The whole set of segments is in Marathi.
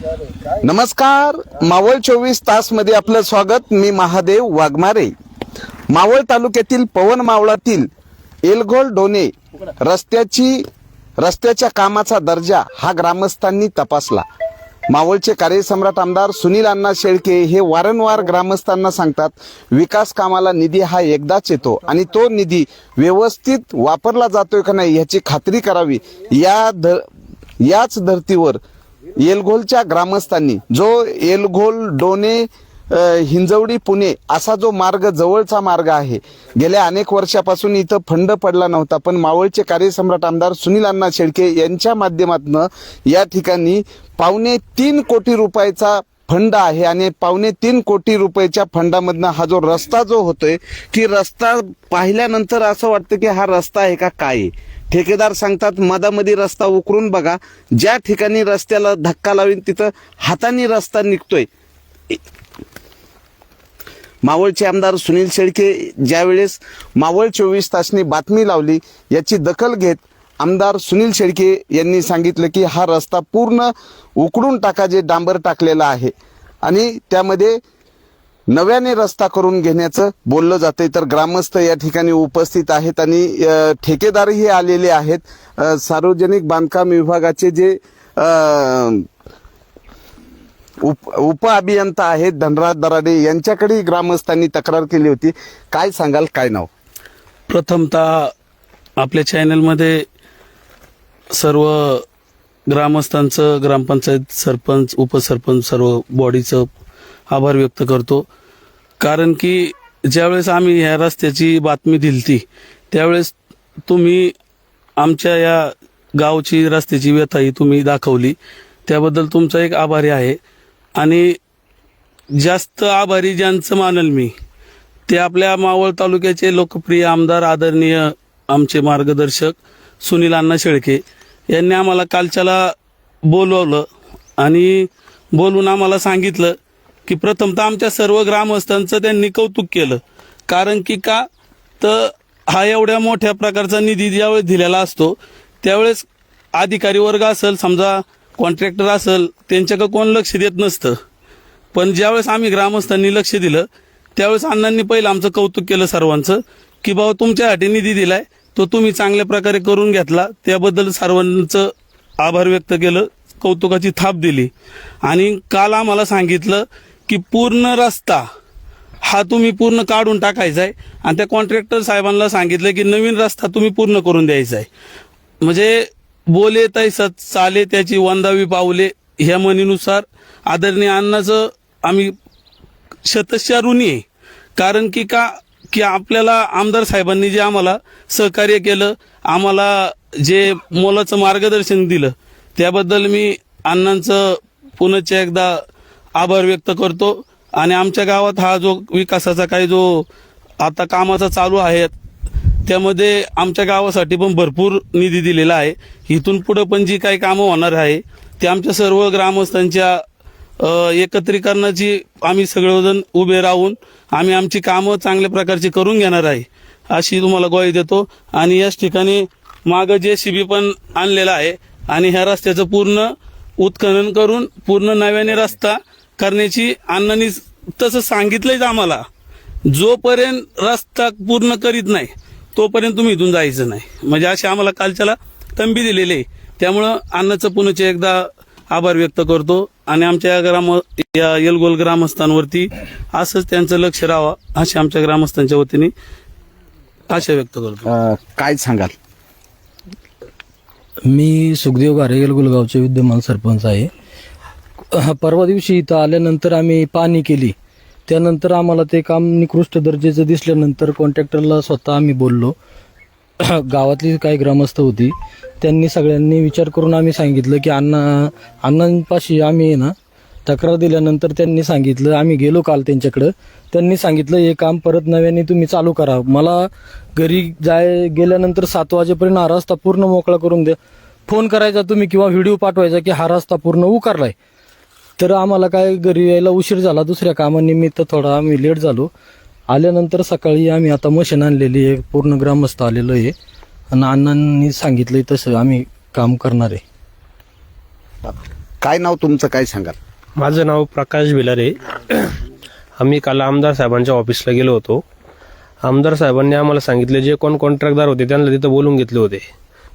नमस्कार, मावळ 24 तास मध्ये आपलं स्वागत. मी महादेव वाघमारे. मावळ तालुक्यातील पवन मावळातील एलघोल डोने रस्त्याच्या कामाचा दर्जा हा ग्रामस्थांनी तपासला. मावळचे कार्यसम्राट आमदार सुनील अण्णा शेळके हे वारंवार ग्रामस्थांना सांगतात, विकास कामाला निधी हा एकदाच येतो आणि तो निधी व्यवस्थित वापरला जातोय का नाही याची खात्री करावी. याच धर्तीवर एलघोलच्या ग्रामस्थांनी जो एलघोल डोने हिंजवडी पुणे असा जो मार्ग जवळचा मार्ग आहे, गेल्या अनेक वर्षापासून इथं फंड पडला नव्हता, पण मावळचे कार्यसम्राट आमदार सुनील अण्णा शेळके यांच्या माध्यमातून या ठिकाणी 3.25 कोटी रुपयाचा फंड आहे आणि 3.25 कोटी रुपयाच्या फंडामधनं हा जो रस्ता जो होतोय की रस्ता पाहिल्यानंतर असं वाटतं की हा रस्ता आहे का काय. ठेकेदार सांगतात मधामध्ये रस्ता उकरून बघा, ज्या ठिकाणी रस्त्याला धक्का लावीन तिथं हाताने रस्ता निघतोय. मावळचे आमदार सुनील शेळके ज्यावेळेस मावळ 24 तासनी बातमी लावली, याची दखल घेत आमदार सुनील शेळके यांनी सांगितलं की हा रस्ता पूर्ण उकडून टाका, जे डांबर टाकलेला आहे आणि त्यामध्ये नव्याने रस्ता करून घेण्याचं बोललं जातंय. तर ग्रामस्थ या ठिकाणी उपस्थित आहेत आणि ठेकेदारही आलेले आहेत. सार्वजनिक बांधकाम विभागाचे जे उप अभियंता आहेत धनराज दराडे यांच्याकडे ग्रामस्थांनी तक्रार केली होती. काय सांगाल, काय नाव? प्रथमतः आपल्या चॅनलमध्ये सर्व ग्रामस्थांचं, ग्रामपंचायत सरपंच, उपसरपंच, सर्व बॉडीचं आभार व्यक्त करतो. कारण की ज्यावेळेस आम्ही ह्या रस्त्याची बातमी दिलती त्यावेळेस तुम्ही आमच्या या गावची रस्त्याची व्यथाही तुम्ही दाखवली, त्याबद्दल तुमचा एक आभारी आहे. आणि जास्त आभारी ज्यांचं मानल मी ते आपल्या मावळ तालुक्याचे लोकप्रिय आमदार, आदरणीय आमचे मार्गदर्शक सुनील अण्णा शेळके यांनी आम्हाला कालच्याला बोलवलं आणि बोलून आम्हाला सांगितलं की प्रथमतः आमच्या सर्व ग्रामस्थांचं त्यांनी कौतुक केलं. कारण की का तर हा एवढ्या मोठ्या प्रकारचा निधी ज्यावेळेस दिलेला असतो त्यावेळेस अधिकारी वर्ग असेल, समजा कॉन्ट्रॅक्टर असेल, त्यांच्याकडे कोण लक्ष देत नसतं. पण ज्यावेळेस आम्ही ग्रामस्थांनी लक्ष दिलं त्यावेळेस अण्णांनी पहिलं आमचं कौतुक केलं सर्वांचं की बाबा तुमच्यासाठी निधी दिलाय तो तुम्ही चांगल्या प्रकारे करून घेतला. त्याबद्दल सर्वांचं आभार व्यक्त केलं, कौतुकाची थाप दिली. आणि काल आम्हाला सांगितलं की पूर्ण रस्ता हा तुम्ही पूर्ण काढून टाकायचा आहे आणि त्या कॉन्ट्रॅक्टर साहेबांना सांगितलं की नवीन रस्ता तुम्ही पूर्ण करून द्यायचा आहे. म्हणजे बोले तैसत चाले त्याची वंदावी पावले ह्या म्हणीनुसार आदरणीय अण्णाचं आम्ही शतशः ऋणी आहे. कारण की का की आपल्याला आमदार साहेबांनी जे आम्हाला सहकार्य केलं, आम्हाला जे मोलाचं मार्गदर्शन दिलं, त्याबद्दल मी अण्णांचं पुनश्च एकदा आभार व्यक्त करतो. आणि आमच्या गावात हा जो विकासाचा काही जो आता कामाचा चालू आहे त्यामध्ये आमच्या गावासाठी पण भरपूर निधी दिलेला आहे. इथून पुढे पण जी काही कामं होणार आहे ते आमच्या सर्व ग्रामस्थांच्या एकत्रीकरणाची आम्ही सगळेजण उभे राहून आम्ही आमची कामं चांगल्या प्रकारची करून घेणार आहे अशी तुम्हाला ग्वाही देतो. आणि याच ठिकाणी मागं JCB पण आणलेला आहे आणि ह्या रस्त्याचं पूर्ण उत्खनन करून पूर्ण नव्याने रस्ता करण्याची अण्णांनी तसं सांगितलंच आम्हाला. जोपर्यंत रस्ता पूर्ण करीत नाही तोपर्यंत तुम्ही इथून जायचं नाही, म्हणजे असे आम्हाला कालच्याला तंबी दिलेली आहे. त्यामुळं अण्णाचं पुन्हा एकदा आभार व्यक्त करतो आणि आमच्या या एलघोल ग्रामस्थांवरती असंच त्यांचं लक्ष राहावं अशी आमच्या ग्रामस्थांच्या वतीने आशा व्यक्त करतो. काय सांगाल? मी सुखदेव गारे, एलघोल गावचे विद्यमान सरपंच आहे. परवा दिवशी इथं आल्यानंतर आम्ही पाहणी केली. त्यानंतर आम्हाला ते काम निकृष्ट दर्जाचं दिसल्यानंतर कॉन्ट्रॅक्टरला स्वतः आम्ही बोललो. गावातली काही ग्रामस्थ होती, त्यांनी सगळ्यांनी विचार करून आम्ही सांगितलं की अण्णांपाशी आम्ही ना तक्रार दिल्यानंतर त्यांनी सांगितलं, आम्ही गेलो काल त्यांच्याकडं, त्यांनी सांगितलं हे काम परत नव्याने तुम्ही चालू करा. मला घरी गेल्यानंतर 7 वाजेपर्यंत हा रस्ता पूर्ण मोकळा करून द्या. फोन करायचा तुम्ही किंवा व्हिडिओ पाठवायचा की हा रस्ता पूर्ण उकारलाय. तर आम्हाला काय घरी यायला उशीर झाला, दुसऱ्या कामानिमित्त थोडा आम्ही लेट झालो. आल्यानंतर सकाळी आम्ही आता मशीन आणलेली आहे, पूर्ण ग्रामस्थ आलेलो आहे आणि अण्णांनी सांगितलंय तसं आम्ही काम करणार आहे. काय नाव तुमचं, काय सांगाल? माझं नाव प्रकाश भिलारे. आम्ही काल आमदार साहेबांच्या ऑफिसला गेलो होतो. आमदार साहेबांनी आम्हाला सांगितले जे कोण कॉन्ट्रॅक्टदार होते त्यांना तिथं बोलून घेतले होते.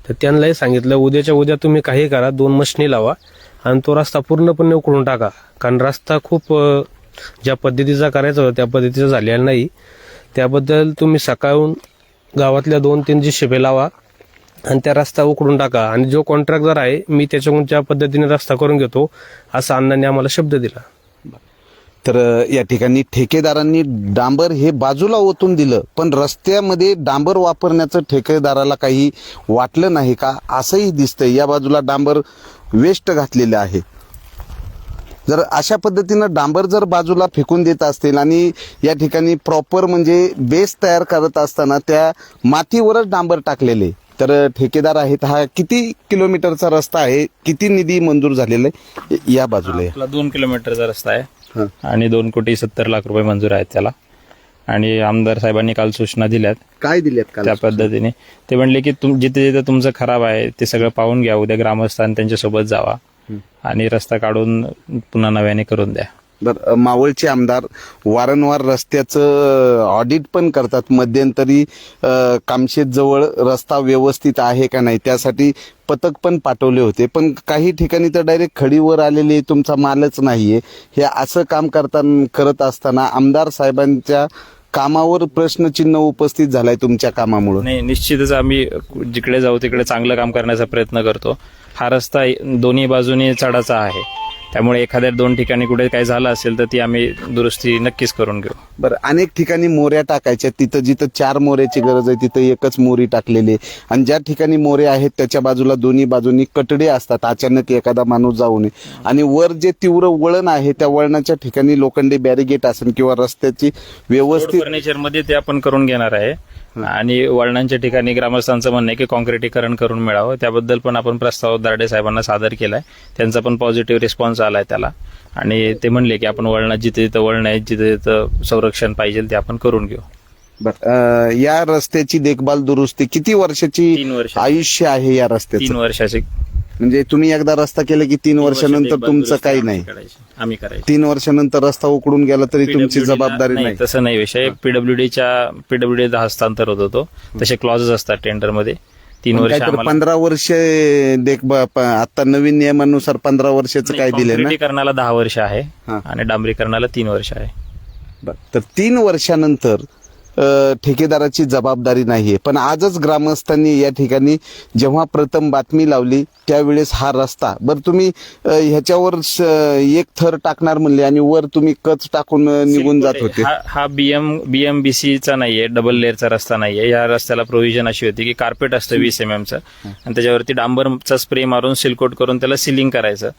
तर त्यांनाही सांगितलं उद्याच्या उद्या तुम्ही काही करा, 2 मशिनी लावा आणि तो रस्ता पूर्णपणे उकळून टाका. कारण रस्ता खूप ज्या पद्धतीचा करायचा होता त्या पद्धतीचा झालेला नाही. त्याबद्दल तुम्ही सकाळून गावातल्या 2-3 जिशिबे लावा आणि त्या रस्ता उकळून टाका. आणि जो कॉन्ट्रॅक्टदार आहे मी त्याच्याकडून ज्या पद्धतीने रस्ता करून घेतो असं अण्णांनी आम्हाला शब्द दिला. तर या ठिकाणी ठेकेदारांनी डांबर हे बाजूला ओतून दिलं, पण रस्त्यामध्ये डांबर वापरण्याचं ठेकेदाराला काही वाटलं नाही का, असंही दिसतंय. या बाजूला डांबर वेस्ट घातलेलं आहे. जर अशा पद्धतीनं डांबर जर बाजूला फेकून देत असतील आणि या ठिकाणी प्रॉपर म्हणजे बेस तयार करत असताना त्या मातीवरच डांबर टाकलेले, तर ठेकेदार आहेत. हा किती किलोमीटरचा रस्ता आहे, किती निधी मंजूर झालेला आहे? या बाजूला आहे. आपला 2 किलोमीटरचा रस्ता आहे आणि 2,70,00,000 रुपये मंजूर आहेत त्याला. आणि आमदार साहेबांनी काल सूचना दिल्यात. काय दिल्यात काल? त्या पद्धतीने ते म्हणले की जिथे जिथे तुमचं खराब आहे ते सगळं पाहून घ्या, उद्या ग्रामस्थान त्यांच्यासोबत जावा आणि रस्ता काढून पुन्हा नव्याने करून द्या. बरं, मावळचे आमदार वारंवार रस्त्याचं ऑडिट पण करतात. मध्यंतरी कामशेत जवळ रस्ता व्यवस्थित आहे का नाही त्यासाठी पथक पण पाठवले होते, पण काही ठिकाणी तर डायरेक्ट खडीवर आलेले तुमचा मालच नाहीये. हे असं काम करत असताना आमदार साहेबांच्या कामावर प्रश्नचिन्ह उपस्थित झालाय तुमच्या कामामुळे. नाही, निश्चितच आम्ही जिकडे जाऊ तिकडे चांगलं काम करण्याचा प्रयत्न करतो. हा रस्ता दोन्ही बाजूनी चढाचा आहे, त्यामुळे एखाद्या 2 ठिकाणी कुठे काही झालं असेल तर ती आम्ही दुरुस्ती नक्कीच करून घेऊ. बरं, अनेक ठिकाणी मोऱ्या टाकायच्या, तिथं जिथं 4 मोऱ्याची गरज आहे तिथं एकच मोरी टाकलेली, आणि ज्या ठिकाणी मोरे आहेत त्याच्या बाजूला दोन्ही बाजूनी कटडे असतात, अचानक एखादा माणूस जाऊ नये. आणि वर जे तीव्र वळण आहे त्या वळणाच्या ठिकाणी लोखंडी बॅरिगेट असेल किंवा रस्त्याची व्यवस्थित फर्निचरमध्ये ते आपण करून घेणार आहे. आणि वळणांच्या ठिकाणी ग्रामस्थांचं म्हणणं आहे की कॉन्क्रिटीकरण करून मिळावं, त्याबद्दल पण आपण प्रस्ताव दार्डे साहेबांना सादर केलाय. त्यांचा पण पॉझिटिव्ह रिस्पॉन्स आलाय त्याला. आणि ते म्हणले की आपण वळणात जिथे जिथं वळण आहे, जिथे जिथं संरक्षण पाहिजे ते आपण करून घेऊ. बरं, या रस्त्याची देखभाल दुरुस्ती किती वर्षाची 3 वर्ष आयुष्य आहे या रस्त्याचं? 3 वर्षाचे. म्हणजे तुम्ही एकदा रस्ता केला की 3 वर्षानंतर तुमचं काही नाही? आम्ही करायचं. 3 वर्षानंतर रस्ता उकडून गेला तरी तुमची जबाबदारी नाही? तसं नाही विषय. पीडब्ल्यूडीचा हस्तांतर होत होतो, तसे क्लॉजेस असतात टेंडरमध्ये. 3 वर्ष काहीतरी 15 वर्ष आता नवीन नियमानुसार 15 वर्षाचं काय दिले ना? कॉन्क्रिटीकरणाला 10 वर्ष आहे आणि डांबरीकरणाला 3 वर्ष आहे. तर 3 वर्षानंतर ठेकेदाराची जबाबदारी नाहीये. पण आजच ग्रामस्थांनी या ठिकाणी जेव्हा प्रथम बातमी लावली त्यावेळेस हा रस्ता, बरं तुम्ही ह्याच्यावर एक थर टाकणार म्हणले आणि वर तुम्ही कच टाकून निघून जात होते. हा बीएमबीसीचा नाहीये, डबल लेअरचा रस्ता नाहीये. या रस्त्याला प्रोव्हिजन अशी होती की कार्पेट असतं 20 mm आणि त्याच्यावरती डांबरचा स्प्रे मारून सिलकोट करून त्याला सिलिंग करायचं.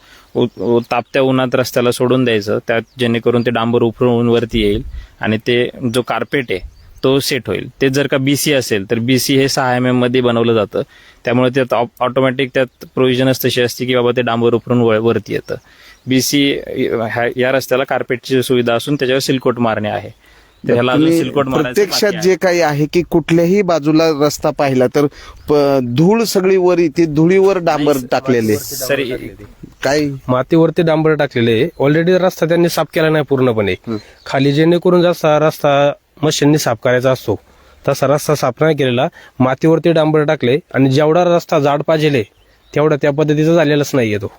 तापत्या उन्हात रस्त्याला सोडून द्यायचं, त्यात जेणेकरून ते डांबर उफरून वरती येईल आणि ते जो कार्पेट आहे तो सेट होईल. ते जर का बीसी असेल तर बीसी हे 6 mm मध्ये बनवलं जातं, त्यामुळे त्यात ऑटोमॅटिक त्यात प्रोव्हिजनच तशी असते की बाबा ते डांबर उफरून वरती येतं. बीसी या रस्त्याला कार्पेटची सुविधा असून त्याच्यावर सिलकोट मारणे आहे. त्याला अजून सिलकोट मारायचं प्रत्यक्षात बाकी जे आहे. काही आहे की कुठल्याही बाजूला रस्ता पाहिला तर धूळ सगळी वर येते, धुळीवर डांबर टाकलेले. सरी काय मातीवरती डांबर टाकलेले. ऑलरेडी रस्ता त्यांनी साफ केला नाही पूर्णपणे. खाली जेणेकरून जसा रस्ता मशीननी साफ करायचा असतो तसा रस्ता साफ नाही केलेला, मातीवरती डांबर टाकले आणि जेवढा रस्ता जाड पाहिजे तेवढा त्या पद्धतीचा झालेलाच नाहीये तो.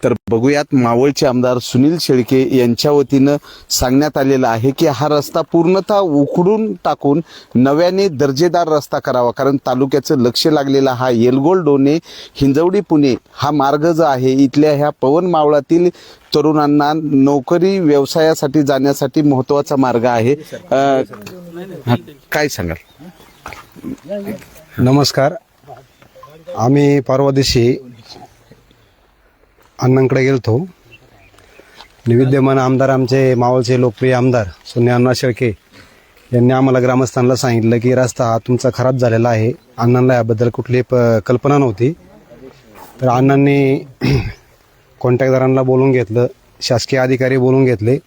तर बघूयात, मावळचे आमदार सुनील शेळके यांच्या वतीनं सांगण्यात आलेलं आहे की हा रस्ता पूर्णतः उखडून टाकून नव्याने दर्जेदार रस्ता करावा. कारण तालुक्याचं लक्ष लागलेला हा येलगोल डोणे हिंजवडी पुणे हा मार्ग जो आहे इथल्या ह्या पवन मावळातील तरुणांना नोकरी व्यवसायासाठी जाण्यासाठी महत्वाचा मार्ग आहे. काय सांगाल? नमस्कार. आम्ही परवा दिवशी अण्णांकडे गेलतो. विद्यमान आमदार आमचे मावळचे लोकप्रिय आमदार सुनील अण्णा शेळके यांनी आम्हाला ग्रामस्थांना सांगितलं की रस्ता हा तुमचा खराब झालेला आहे. अण्णांना याबद्दल कुठली कल्पना नव्हती. तर अण्णांनी कॉन्ट्रॅक्टदारांना बोलून घेतलं, शासकीय अधिकारी बोलून घेतले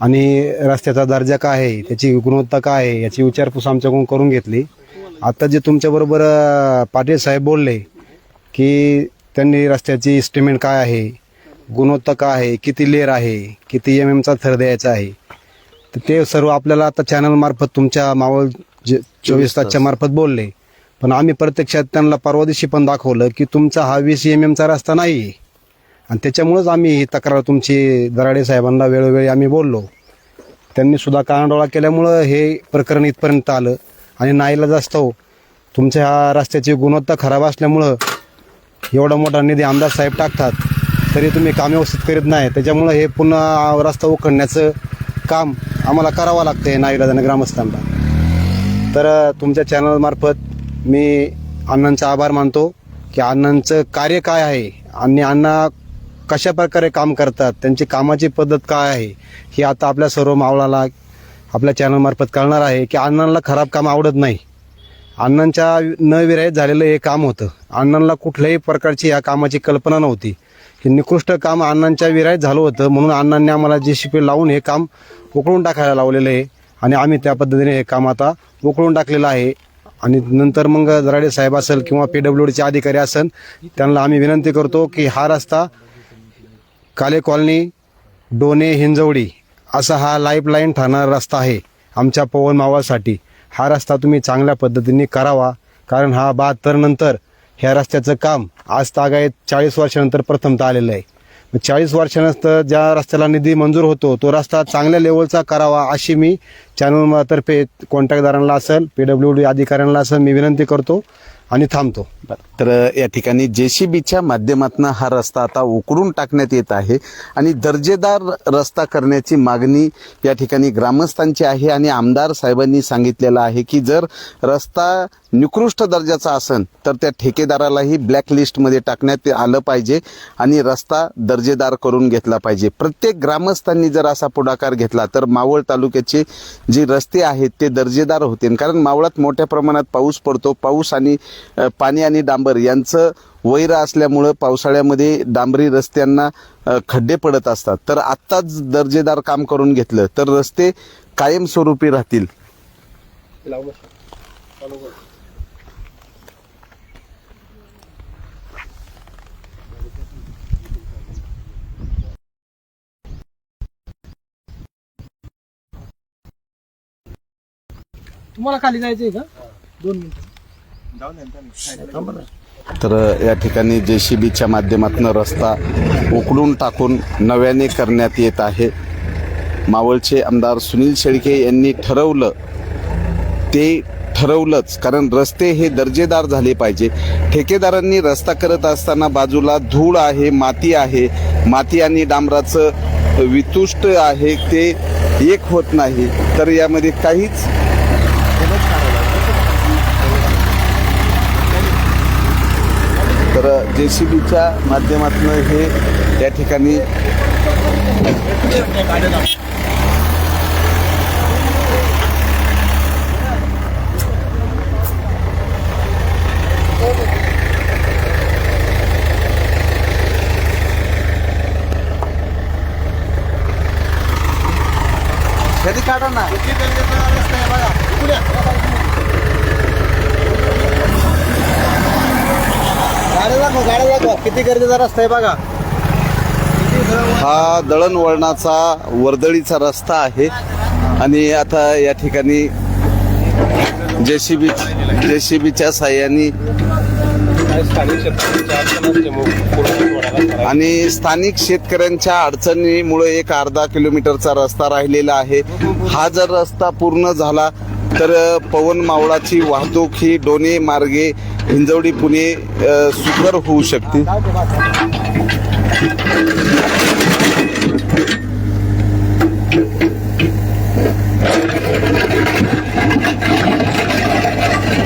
आणि रस्त्याचा दर्जा काय आहे, त्याची गुणवत्ता काय आहे याची विचारपूस आमच्याकडून करून घेतली. आता जे तुमच्याबरोबर पाटील साहेब बोलले की त्यांनी रस्त्याची एस्टिमेट काय आहे, गुणवत्ता काय आहे, किती लेअर आहे, किती चा थर द्यायचा आहे, तर ते सर्व आपल्याला आता चॅनल मार्फत तुमच्या मावळ 24 तासच्या मार्फत बोलले. पण आम्ही प्रत्यक्षात त्यांना परवा दिवशी पण दाखवलं की तुमचा हा 20 चा रस्ता नाही आहे. आणि त्याच्यामुळेच आम्ही ही तक्रार तुमची दराडे साहेबांना वेळोवेळी आम्ही बोललो. त्यांनी सुद्धा कानाडोळा केल्यामुळं हे प्रकरण इथपर्यंत आलं. आणि नाईलाजास्तव तुमच्या ह्या रस्त्याची गुणवत्ता खराब असल्यामुळं एवढा मोठा निधी आमदार साहेब टाकतात तरी तुम्ही काम व्यवस्थित करीत नाही. त्याच्यामुळं हे पुन्हा रस्ता उखडण्याचं काम आम्हाला करावं लागतं नाईलाजाने ग्रामस्थांना. तर तुमच्या चॅनलमार्फत मी अण्णांचा आभार मानतो की अण्णांचं कार्य काय आहे आणि अण्णा कशा प्रकारे काम करतात, त्यांची कामाची पद्धत काय आहे ही आता आपल्या सर्व मावळाला आपल्या चॅनलमार्फत कळणार आहे की अण्णांना खराब काम आवडत नाही. अण्णांच्या न विरहित झालेलं हे काम होतं. अण्णांना कुठल्याही प्रकारची या कामाची कल्पना नव्हती. हे निकृष्ट काम अण्णांच्या विरहित झालं होतं म्हणून अण्णांनी आम्हाला JCB लावून हे काम उकळून टाकायला लावलेलं आहे आणि आम्ही त्या पद्धतीने हे काम आता उकळून टाकलेलं आहे. आणि नंतर मग दराडे साहेब असेल किंवा PWDचे अधिकारी असेल त्यांना आम्ही विनंती करतो की हा रस्ता काले कॉलनी, डोने, हिंजवडी असा हा लाईफलाईन ठरणारा रस्ता आहे आमच्या पवन मावळसाठी. हा रस्ता तुम्ही चांगल्या पद्धतीने करावा, कारण हा 72 नंतर ह्या रस्त्याचं काम आज तागायत 40 वर्षानंतर प्रथमतः आलेलं आहे. 40 वर्षानंतर ज्या रस्त्याला निधी मंजूर होतो तो रस्ता चांगल्या लेवलचा करावा अशी मी चॅनलतर्फे कॉन्ट्रॅक्टदारांना असेल, PWD अधिकाऱ्यांना असेल मी विनंती करतो आणि थांबतो. तर या ठिकाणी JCBच्या माध्यमातून हा रस्ता आता उकरून टाकण्यात येत आहे आणि दर्जेदार रस्ता करण्याची मागणी या ठिकाणी ग्रामस्थांची आहे. आणि आमदार साहेबांनी सांगितलेलं आहे की जर रस्ता निकृष्ट दर्जाचा असेल तर त्या ठेकेदारालाही ब्लॅक लिस्टमध्ये टाकण्यात आलं पाहिजे आणि रस्ता दर्जेदार करून घेतला पाहिजे. प्रत्येक ग्रामस्थांनी जर असा पुढाकार घेतला तर मावळ तालुक्याचे जे रस्ते आहेत ते दर्जेदार होतील. कारण मावळात मोठ्या प्रमाणात पाऊस पडतो. पाऊस आणि पाणी आणि डांबर यांचं वैर असल्यामुळं पावसाळ्यामध्ये डांबरी रस्त्यांना खड्डे पडत असतात. तर आत्ताच दर्जेदार काम करून घेतलं तर रस्ते कायमस्वरूपी राहतील. तुम्हाला खाली जायचंय का? 2 मिनिटं. तर या ठिकाणी JCBच्या माध्यमातून रस्ता उकळून टाकून नव्याने करण्यात येत आहे. मावळचे आमदार सुनील शेळके यांनी ठरवलं ते ठरवलंच, कारण रस्ते हे दर्जेदार झाले पाहिजे. ठेकेदारांनी रस्ता करत असताना बाजूला धूळ आहे, माती आहे, माती आणि डांबराचं वितुष्ट आहे ते एक होत नाही. तर यामध्ये काहीच तर JCBच्या माध्यमातून हे या ठिकाणी काढा ना. किती गरजेचा रस्ता आहे बघा. हा दळणवळणाचा वर्दळीचा रस्ता आहे आणि आता या ठिकाणी JCBच्या साह्याने आणि स्थानिक शेतकऱ्यांच्या अडचणीमुळे एक अर्धा किलोमीटरचा रस्ता राहिलेला आहे. हा जर रस्ता पूर्ण झाला तर पवन मावळाची वाहतूक ही डोने मार्गे हिंजवडी पुणे सुकर होऊ शकते.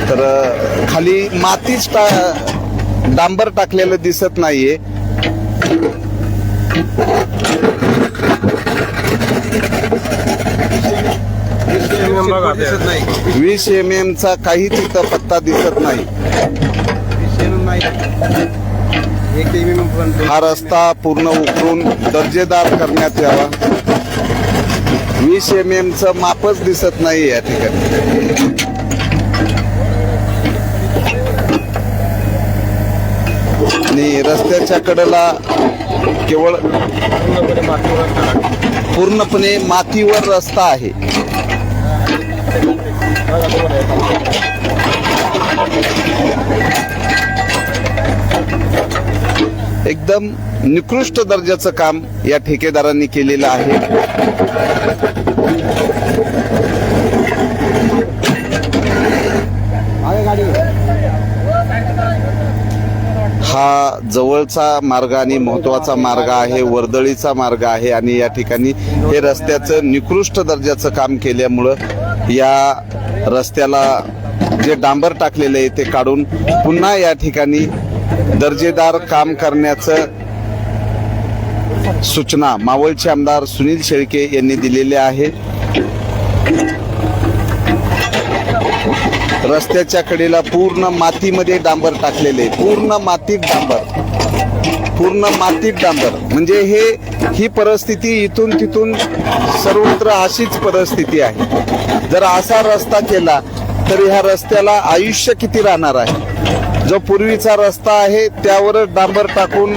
तर खाली मातीच डांबर टाकलेलं दिसत नाहीये. 20 mm चा काही तिथं पत्ता दिसत नाही. हा रस्ता पूर्ण उकरून दर्जेदार करण्यात यावा. 20 mm चं मापच दिसत नाही या ठिकाणी. आणि रस्त्याच्या कडेला केवळ पूर्णपणे मातीवर रस्ता आहे. एकदम निकृष्ट दर्जाचं काम या ठेकेदारांनी केलेलं आहे. हा जवळचा मार्ग आणि महत्वाचा मार्ग आहे, वर्दळीचा मार्ग आहे आणि या ठिकाणी हे रस्त्याचं निकृष्ट दर्जाचं काम केल्यामुळं या रस्त्याला जे डांबर टाकलेलं आहे ते काढून पुन्हा या ठिकाणी दर्जेदार काम करण्याचं सूचना मावळचे आमदार सुनील शेळके यांनी दिलेल्या आहे. रस्त्याच्या कडेला पूर्ण मातीमध्ये डांबर टाकलेले, पूर्ण मातीत डांबर म्हणजे ही परिस्थिती इथून तिथून सर्वत्र अशीच परिस्थिती आहे. जर असा रस्ता केला तर ह्या रस्त्याला आयुष्य किती राहणार आहे. जो पूर्वीचा रस्ता आहे त्यावरच डांबर टाकून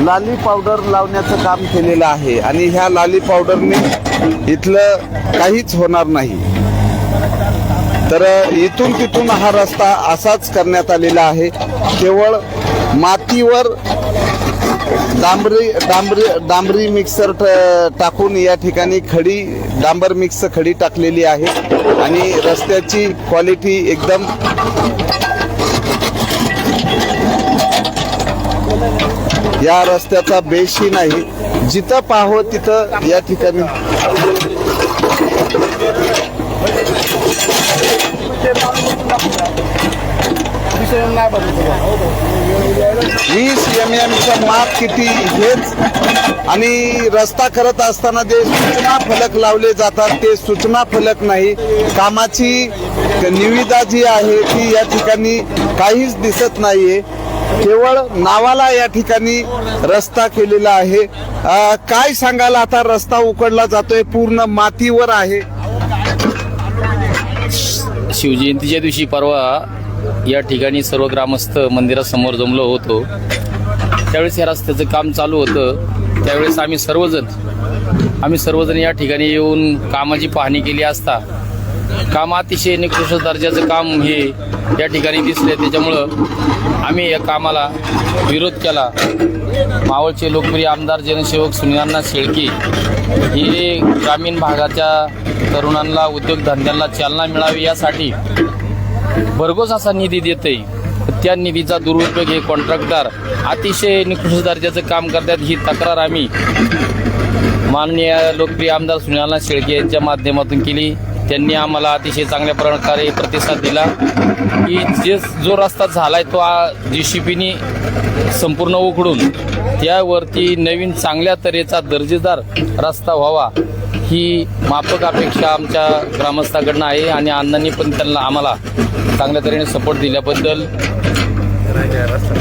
लाली पावडर लावण्याचं काम केलेलं आहे आणि ह्या लाली पावडरने इथलं काहीच होणार नाही. तर इथून तिथून हा रस्ता असाच करण्यात आलेला आहे. केवळ मातीवर डांबरी मिक्सर टाकून या ठिकाणी डांबर मिक्स खडी टाकलेली आहे आणि रस्त्याची क्वालिटी एकदम या रस्त्याचा बेसही नाही. जिथं पाहावं तिथं या ठिकाणी 20 mm माप किती हेच आणि रस्ता करत असताना जे सूचना फलक लावले जातात ते सूचना फलक नाही. कामाची निविदा जी आहे ती या ठिकाणी काहीच दिसत नाहीये. केवळ नावाला या ठिकाणी रस्ता केलेला आहे. काय सांगाल, आता रस्ता उकडला जातोय, पूर्ण मातीवर आहे. शिवजयंतीच्या दिवशी परवा या ठिकाणी सर्व ग्रामस्थ मंदिरासमोर जमलो होतो. त्यावेळेस या रस्त्याचं काम चालू होतं. त्यावेळेस आम्ही सर्वजण या ठिकाणी येऊन कामाची पाहणी केली असता काम अतिशय निकृष्ट दर्जाचं काम हे या ठिकाणी दिसले. त्याच्यामुळं आम्ही या कामाला विरोध केला. मावळचे लोकप्रिय आमदार जनसेवक सुनील शेळके हे ग्रामीण भागाच्या तरुणांना उद्योगधंद्यांना चालना मिळावी यासाठी भरघोस असा निधी देते. त्या निधीचा दुरुपयोग हे कॉन्ट्रॅक्टर अतिशय निकृष्ट दर्जाचं काम करतात. ही तक्रार आम्ही माननीय लोकप्रिय आमदार सुनील शेळके यांच्या माध्यमातून केली. त्यांनी आम्हाला अतिशय चांगल्या प्रकारे प्रतिसाद दिला की जो रस्ता झालाय तो JCPनी संपूर्ण उकडून त्यावरती नवीन चांगल्या तऱ्हेचा दर्जेदार रस्ता व्हावा ही माफक अपेक्षा आमच्या ग्रामस्थाकडनं आहे आणि अण्णांनी पण आम्हाला चांगल्या तऱ्हेने सपोर्ट दिल्याबद्दल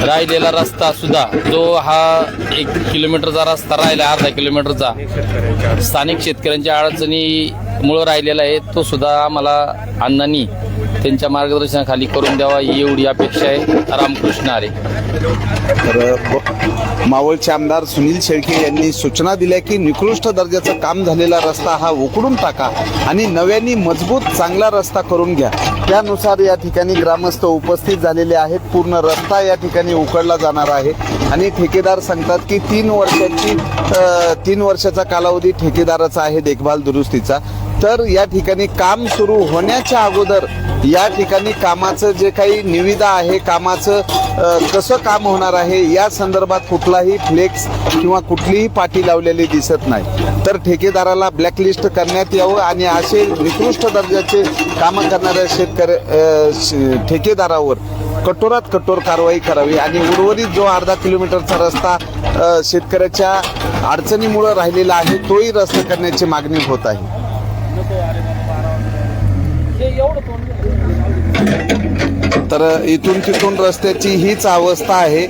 राहिलेला रस्ता सुद्धा जो हा 1 किलोमीटरचा रस्ता राहिला, अर्धा किलोमीटरचा स्थानिक शेतकऱ्यांच्या अडचणीमुळे राहिलेला आहे, तो सुद्धा आम्हाला अण्णांनी त्यांच्या मार्गदर्शनाखाली करून द्यावा ही एवढी अपेक्षा आहे. रामकृष्ण हरी. तर मावळचे आमदार सुनील शेळके यांनी सूचना दिल्या की निकृष्ट दर्जाचं काम झालेला रस्ता हा उकडून टाका आणि नव्याने मजबूत चांगला रस्ता करून घ्या. त्यानुसार या ठिकाणी ग्रामस्थ उपस्थित झालेले आहेत. पूर्ण रस्ता या ठिकाणी उकडला जाणार आहे आणि ठेकेदार सांगतात की 3 वर्षाचा कालावधी ठेकेदाराचा आहे देखभाल दुरुस्तीचा. तर या ठिकाणी काम सुरू होण्याच्या अगोदर या ठिकाणी कामाचं जे काही निविदा आहे, कामाचं कसं काम होणार आहे या संदर्भात कुठलाही फ्लेक्स किंवा कुठलीही पाटी लावलेली दिसत नाही. तर ठेकेदाराला ब्लॅकलिस्ट करण्यात यावं आणि असे निकृष्ट दर्जाचे कामं करणाऱ्या ठेकेदारावर कठोरात कठोर कारवाई करावी आणि उर्वरित जो अर्धा किलोमीटरचा रस्ता शेतकऱ्याच्या अडचणीमुळे राहिलेला आहे तोही रस्ता करण्याची मागणी होत आहे. तर इथून तिथून रस्त्याची हीच अवस्था आहे.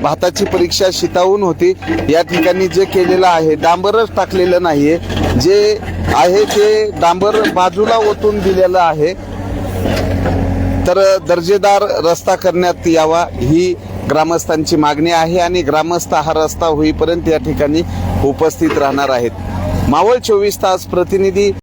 भाताची परीक्षा शितावून होती. या ठिकाणी जे केलेलं आहे डांबरच टाकलेलं नाहीये, जे आहे ते डांबर बाजूला ओतून दिलेलं आहे. तर दर्जेदार रस्ता करण्यात यावा ही ग्रामस्थांची मागणी आहे आणि ग्रामस्थ हा रस्ता होईपर्यंत या ठिकाणी उपस्थित राहणार आहेत. मावळ 24 तास प्रतिनिधी